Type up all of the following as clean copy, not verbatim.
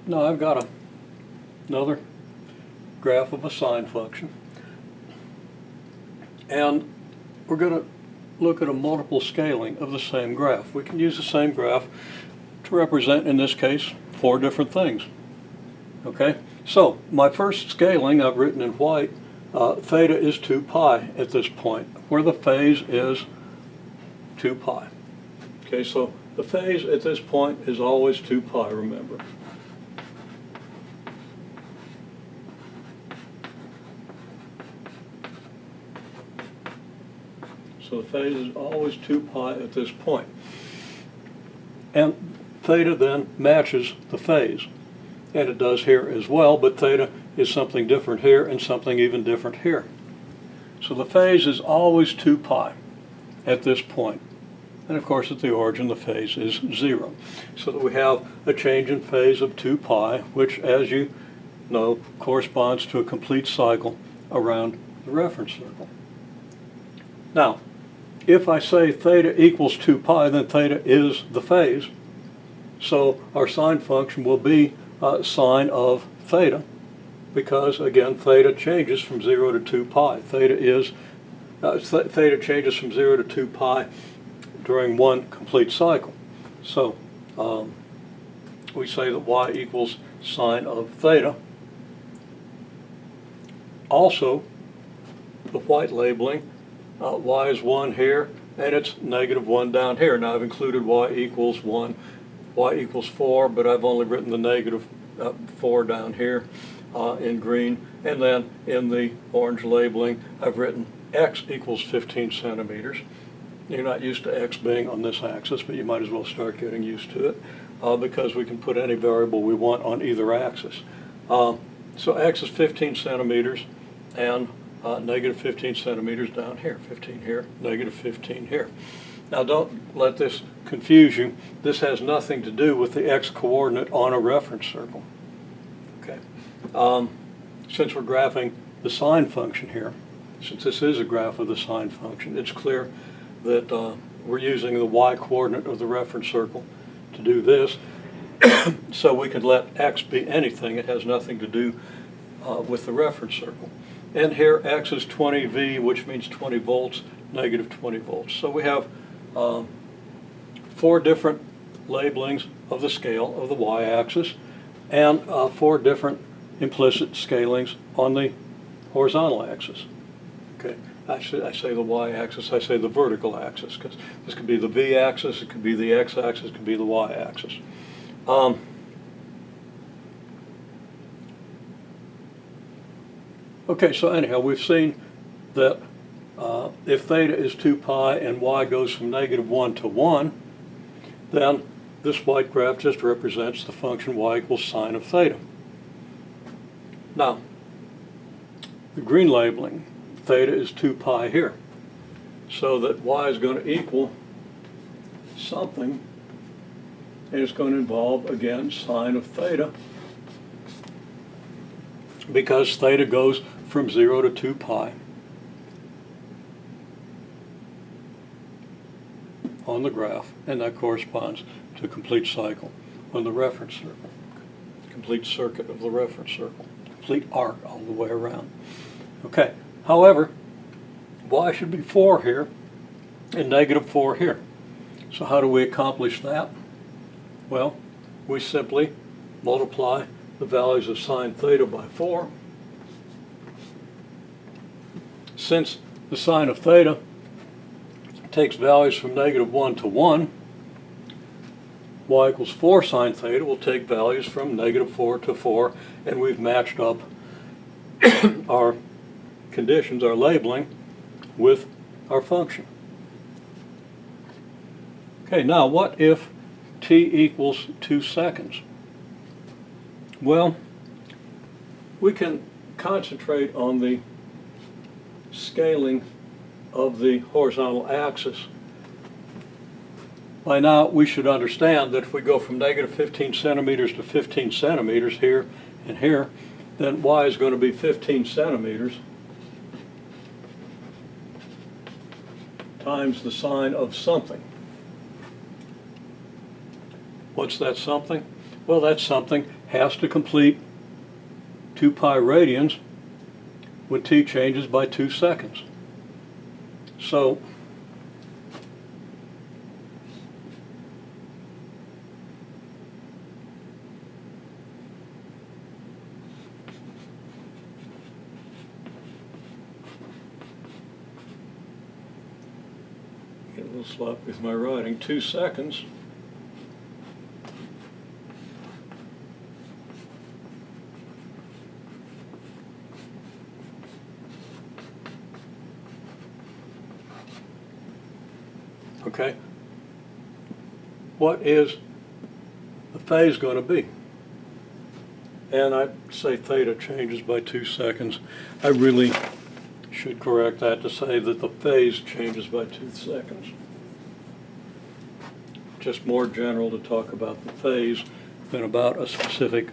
Now I've got another graph of a sine function, and we're going to look at a multiple scaling of the same graph. We can use the same graph to represent, in this case, 4 different things. Okay, so my first scaling I've written in white, theta is 2 pi at this point, where the phase is 2 pi. Okay, so the phase at this point is always 2 pi, remember. So the phase is always 2 pi at this point. And theta then matches the phase. And it does here as well, but theta is something different here and something even different here. So the phase is always 2 pi at this point. And of course at the origin the phase is 0. So that we have a change in phase of 2 pi, which, as you know, corresponds to a complete cycle around the reference circle. Now, if I say theta equals 2 pi, then theta is the phase. So our sine function will be sine of theta, because again theta changes from 0 to 2 pi. Theta changes from 0 to 2 pi during one complete cycle. So we say that y equals sine of theta. Also, the white labeling, y is 1 here, and it's -1 down here. Now I've included y equals 1, y equals 4, but I've only written the -4 down here in green. And then in the orange labeling, I've written x equals 15 centimeters. You're not used to x being on this axis, but you might as well start getting used to it because we can put any variable we want on either axis. So x is 15 centimeters and -15 centimeters down here. 15 here, -15 here. Now don't let this confuse you. This has nothing to do with the x-coordinate on a reference circle. Okay. Since we're graphing the sine function here, since this is a graph of the sine function, it's clear that we're using the y-coordinate of the reference circle to do this. So we could let x be anything. It has nothing to do with the reference circle. And here x is 20 V, which means 20 volts, -20 volts. So we have 4 different labelings of the scale of the y-axis and 4 different implicit scalings on the horizontal axis. Okay, I say the y-axis, I say the vertical axis, because this could be the v-axis, it could be the x-axis, it could be the y-axis. Okay, so anyhow, we've seen that if theta is 2 pi and y goes from -1 to 1, then this white graph just represents the function y equals sine of theta. Now, the green labeling, theta is 2 pi here, so that y is going to equal something, and it's going to involve, again, sine of theta, because theta goes from 0 to 2 pi on the graph, and that corresponds to a complete cycle on the reference circle, complete circuit of the reference circle, complete arc all the way around. Okay, however, y should be 4 here and -4 here. So how do we accomplish that? Well, we simply multiply the values of sine theta by 4. Since the sine of theta takes values from -1 to 1, y equals 4 sine theta will take values from -4 to 4, and we've matched up our conditions, our labeling, with our function. Okay, now what if t equals 2 seconds? Well, we can concentrate on the scaling of the horizontal axis. By now we should understand that if we go from -15 centimeters to 15 centimeters here and here, then y is going to be 15 centimeters times the sine of something. What's that something? Well, that something has to complete 2 pi radians when t changes by 2 seconds. So get a little sloppy with my writing. 2 seconds okay, what is the phase going to be? And I say theta changes by 2 seconds. I really should correct that to say that the phase changes by 2 seconds. Just more general to talk about the phase than about a specific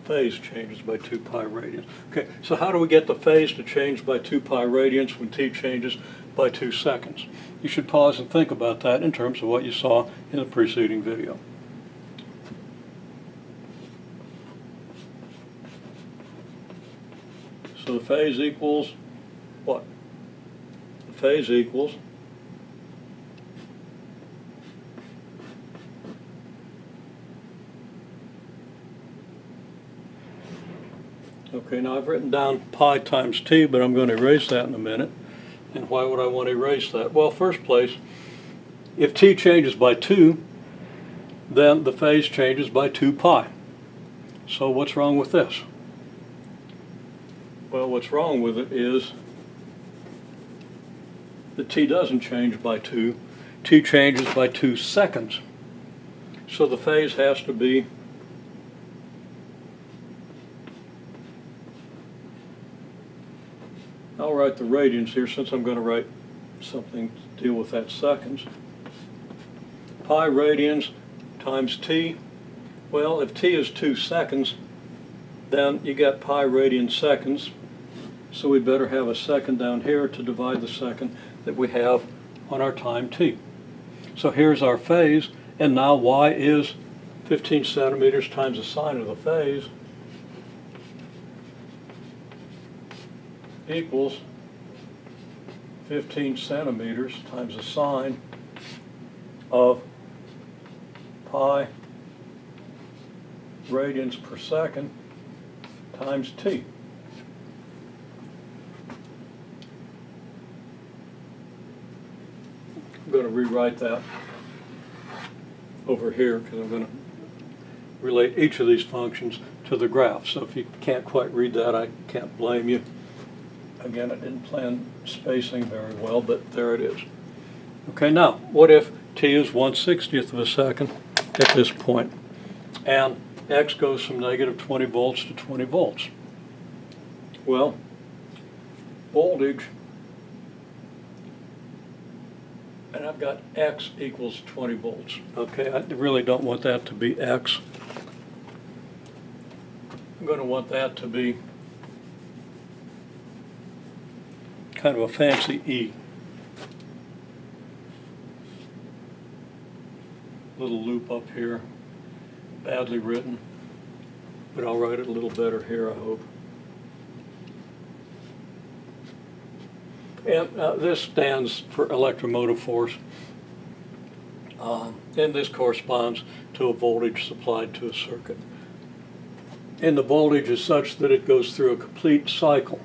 phase changes by 2 pi radians. Okay, so how do we get the phase to change by 2 pi radians when t changes by 2 seconds? You should pause and think about that in terms of what you saw in the preceding video. So the phase equals what? The phase equals okay, now I've written down pi times t, but I'm going to erase that in a minute. And why would I want to erase that? Well, first place, if t changes by 2, then the phase changes by 2 pi. So what's wrong with this? Well, what's wrong with it is that t doesn't change by 2. T changes by 2 seconds. So the phase has to be I'll write the radians here since I'm going to write something to deal with that seconds. Pi radians times t. Well, if t is 2 seconds, then you get pi radian seconds. So we better have a second down here to divide the second that we have on our time t. So here's our phase, and now y is 15 centimeters times the sine of the phase equals 15 centimeters times the sine of pi radians per second times t. I'm going to rewrite that over here because I'm going to relate each of these functions to the graph. So if you can't quite read that, I can't blame you. Again, I didn't plan spacing very well, but there it is. Okay, now, what if t is 1/60th of a second at this point, and x goes from negative 20 volts to 20 volts? Well, voltage, and I've got x equals 20 volts. Okay, I really don't want that to be x. I'm going to want that to be kind of a fancy E. Little loop up here, badly written, but I'll write it a little better here, I hope. And this stands for electromotive force, and this corresponds to a voltage supplied to a circuit. And the voltage is such that it goes through a complete cycle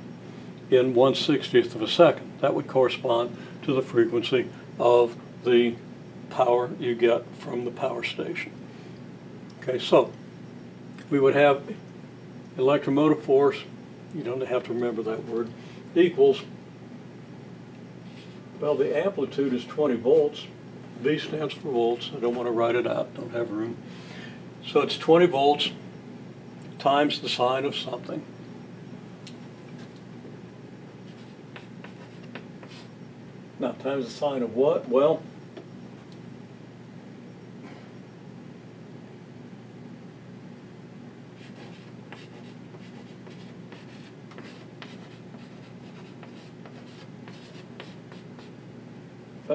in 1/60th of a second. That would correspond to the frequency of the power you get from the power station. Okay, so we would have electromotive force, you don't have to remember that word, equals, well, the amplitude is 20 volts. V stands for volts. I don't want to write it out, don't have room. So it's 20 volts times the sine of something. Now, times the sine of what? Well,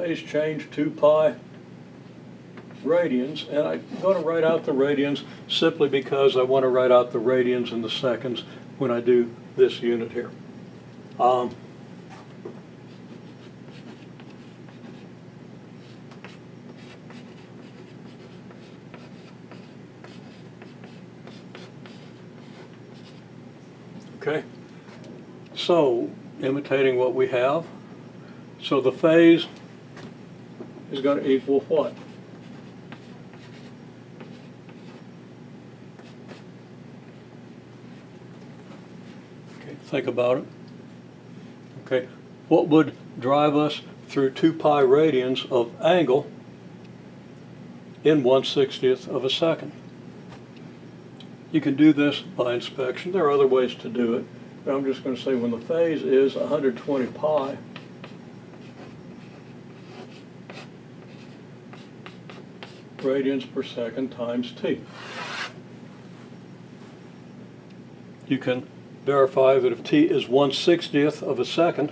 phase change 2 pi radians, and I'm going to write out the radians simply because I want to write out the radians in the seconds when I do this unit here. Okay, so imitating what we have, so the phase is going to equal what? Okay, think about it. Okay, what would drive us through 2 pi radians of angle in 1/60th of a second? You can do this by inspection. There are other ways to do it, but I'm just going to say when the phase is 120 pi, radians per second times t. You can verify that if t is 1/60th of a second,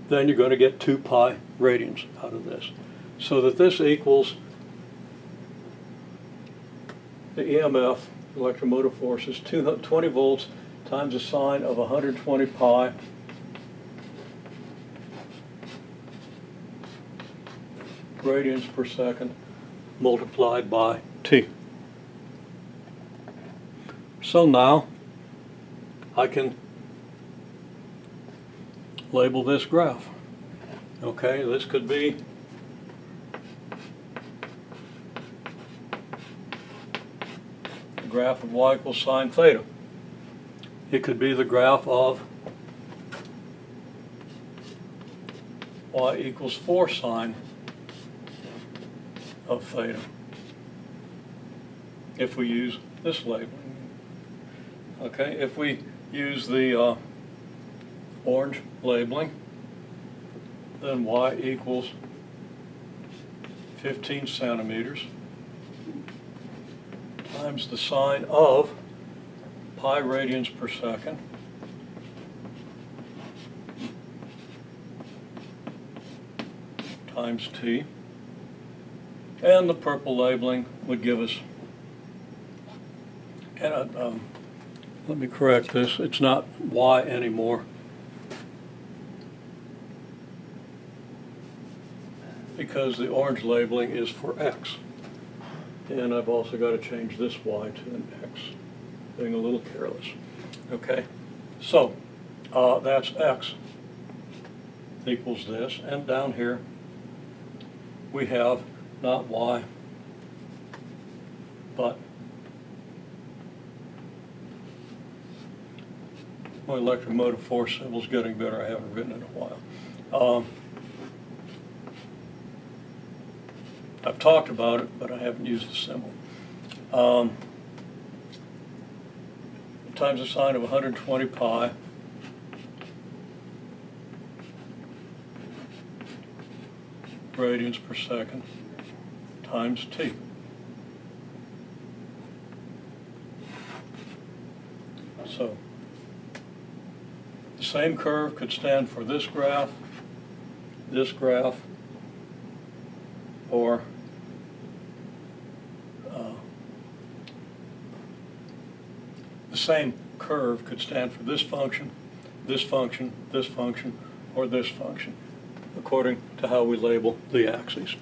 then you're going to get 2 pi radians out of this. So that this equals the EMF, electromotive force, is 20 volts times the sine of 120 pi radians per second multiplied by t. So now I can label this graph. Okay, this could be the graph of y equals sine theta. It could be the graph of y equals 4 sine of theta, if we use this labeling. Okay, if we use the orange labeling, then y equals 15 centimeters times the sine of pi radians per second times t. And the purple labeling would give us, and let me correct this, it's not y anymore, because the orange labeling is for x. And I've also got to change this y to an x, being a little careless. Okay, so that's x equals this, and down here we have not y, but my electromotive force symbol's getting better. I haven't written it in a while. I've talked about it, but I haven't used the symbol. Times the sine of 120 pi radians per second times t. So the same curve could stand for this graph, or the same curve could stand for this function, this function, this function, or this function, according to how we label the axes.